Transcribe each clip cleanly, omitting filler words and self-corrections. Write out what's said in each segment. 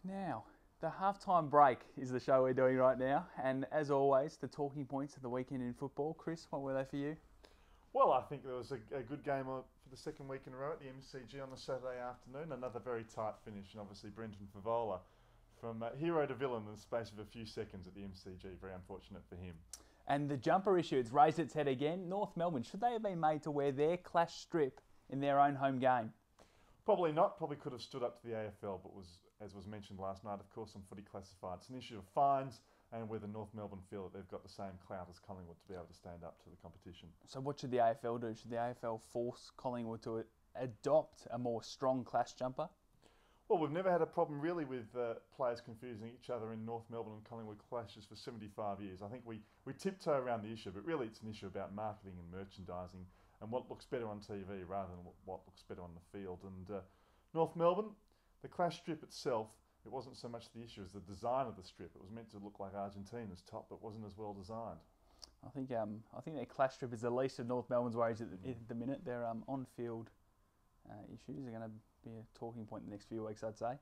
Now, the halftime break is the show we're doing right now, and as always, the talking points of the weekend in football. Chris, what were they for you? Well, I think there was a good game for the second week in a row at the MCG on the Saturday afternoon. Another very tight finish, and obviously Brendan Favola from hero to villain in the space of a few seconds at the MCG. Very unfortunate for him. And the jumper issue, it's raised its head again. North Melbourne, should they have been made to wear their clash strip in their own home game? Probably not. Probably could have stood up to the AFL, but as was mentioned last night, of course, on Footy Classified. It's an issue of fines and whether North Melbourne feel that they've got the same clout as Collingwood to be able to stand up to the competition. So what should the AFL do? Should the AFL force Collingwood to adopt a more strong clash jumper? Well, we've never had a problem really with players confusing each other in North Melbourne and Collingwood clashes for 75 years. I think we tiptoe around the issue, but really it's an issue about marketing and merchandising and what looks better on TV rather than what looks better on the field. And North Melbourne, the clash strip itself, it wasn't so much the issue as the design of the strip. It was meant to look like Argentina's top, but wasn't as well designed. I think their clash strip is the least of North Melbourne's worries at the minute. Their on-field issues are going to be a talking point in the next few weeks, I'd say.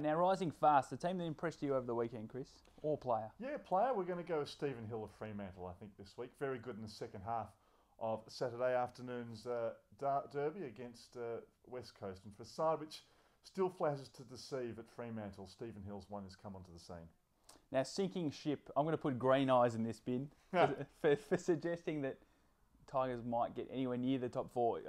Now, rising fast, the team that impressed you over the weekend, Chris, or player? Yeah, player. We're going to go with Stephen Hill of Fremantle, I think, this week. Very good in the second half of Saturday afternoon's derby against West Coast. And for a side which still flashes to deceive at Fremantle, Stephen Hill's one has come onto the scene. Now, sinking ship, I'm going to put green eyes in this bin for suggesting that Tigers might get anywhere near the top four.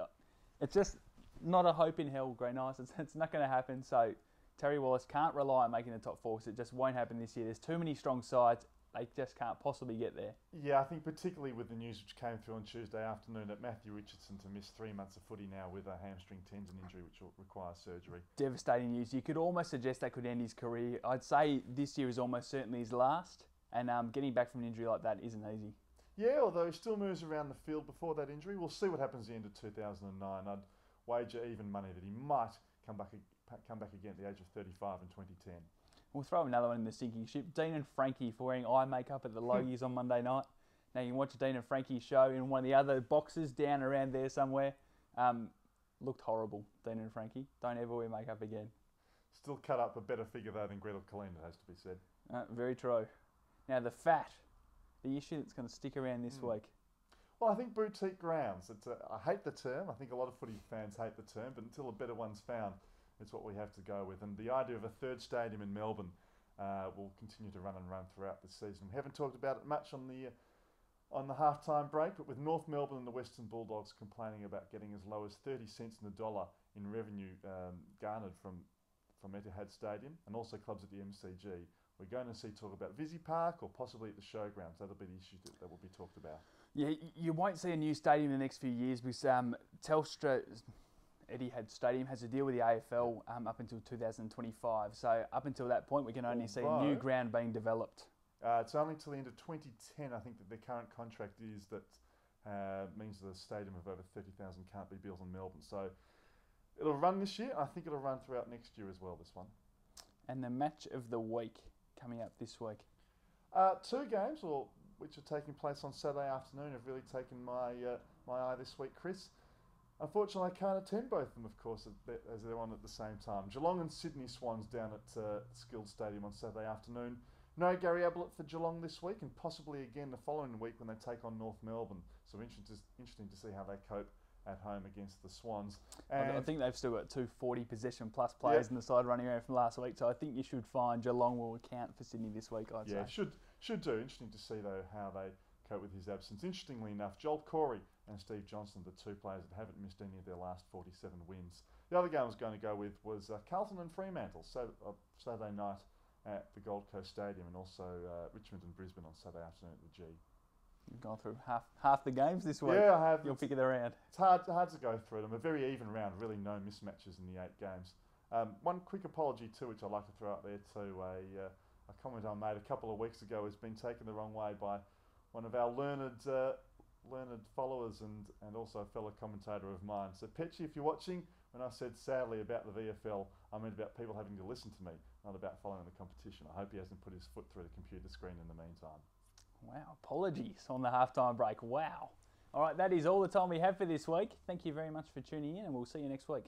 It's just not a hope in hell, green eyes. It's not going to happen. So Terry Wallace can't rely on making the top four because it just won't happen this year. There's too many strong sides. They just can't possibly get there. Yeah, I think particularly with the news which came through on Tuesday afternoon that Matthew Richardson to miss 3 months of footy now with a hamstring tendon injury which will require surgery. Devastating news. You could almost suggest that could end his career. I'd say this year is almost certainly his last, and getting back from an injury like that isn't easy. Yeah, although he still moves around the field before that injury. We'll see what happens at the end of 2009. I'd wager even money that he might come back again at the age of 35 in 2010. We'll throw another one in the sinking ship. Dean and Frankie for wearing eye makeup at the Logies on Monday night. Now you can watch a Dean and Frankie show in one of the other boxes down around there somewhere. Looked horrible, Dean and Frankie. Don't ever wear makeup again. Still cut up a better figure though than Gretel Colleen, it has to be said. Very true. Now the fat, the issue that's going to stick around this week. Well, I think boutique grounds. I hate the term. I think a lot of footy fans hate the term, but until a better one's found, it's what we have to go with. And the idea of a third stadium in Melbourne will continue to run throughout this season. We haven't talked about it much on the halftime break, but with North Melbourne and the Western Bulldogs complaining about getting as low as 30 cents in the dollar in revenue garnered from Etihad Stadium and also clubs at the MCG, we're going to see talk about Visy Park or possibly at the showgrounds. That'll be the issue that will be talked about. Yeah, you won't see a new stadium in the next few years because Telstra Etihad Stadium has a deal with the AFL up until 2025. So up until that point, we can only see a new ground being developed. It's only till the end of 2010, I think, that their current contract is that means that a stadium of over 30,000 can't be built in Melbourne. So it'll run this year. I think it'll run throughout next year as well, this one. And the match of the week coming up this week. 2 games, which are taking place on Saturday afternoon, have really taken my eye this week, Chris. Unfortunately, I can't attend both of them, of course, as they're on at the same time. Geelong and Sydney Swans down at Skilled Stadium on Saturday afternoon. No Gary Ablett for Geelong this week, and possibly again the following week when they take on North Melbourne. So interesting to see how they cope at home against the Swans. And I think they've still got 2 40 possession plus players in the side running around from last week. So I think you should find Geelong will account for Sydney this week, I'd say. Yeah, should do. Interesting to see though how they cope with his absence. Interestingly enough, Joel Corey and Steve Johnson, the 2 players that haven't missed any of their last 47 wins. The other game I was going to go with was Carlton and Fremantle, Saturday night at the Gold Coast Stadium, and also Richmond and Brisbane on Saturday afternoon at the G. You've gone through half the games this week. Yeah, I have. You'll figure the round. It's hard to go through them. A very even round, really no mismatches in the 8 games. One quick apology too, which I'd like to throw out there too. A comment I made a couple of weeks ago has been taken the wrong way by one of our learned followers and also a fellow commentator of mine. So Petchy, if you're watching, when I said sadly about the VFL, I meant about people having to listen to me, not about following the competition. I hope he hasn't put his foot through the computer screen in the meantime. Wow, apologies on the halftime break. Wow. All right, that is all the time we have for this week. Thank you very much for tuning in, and we'll see you next week.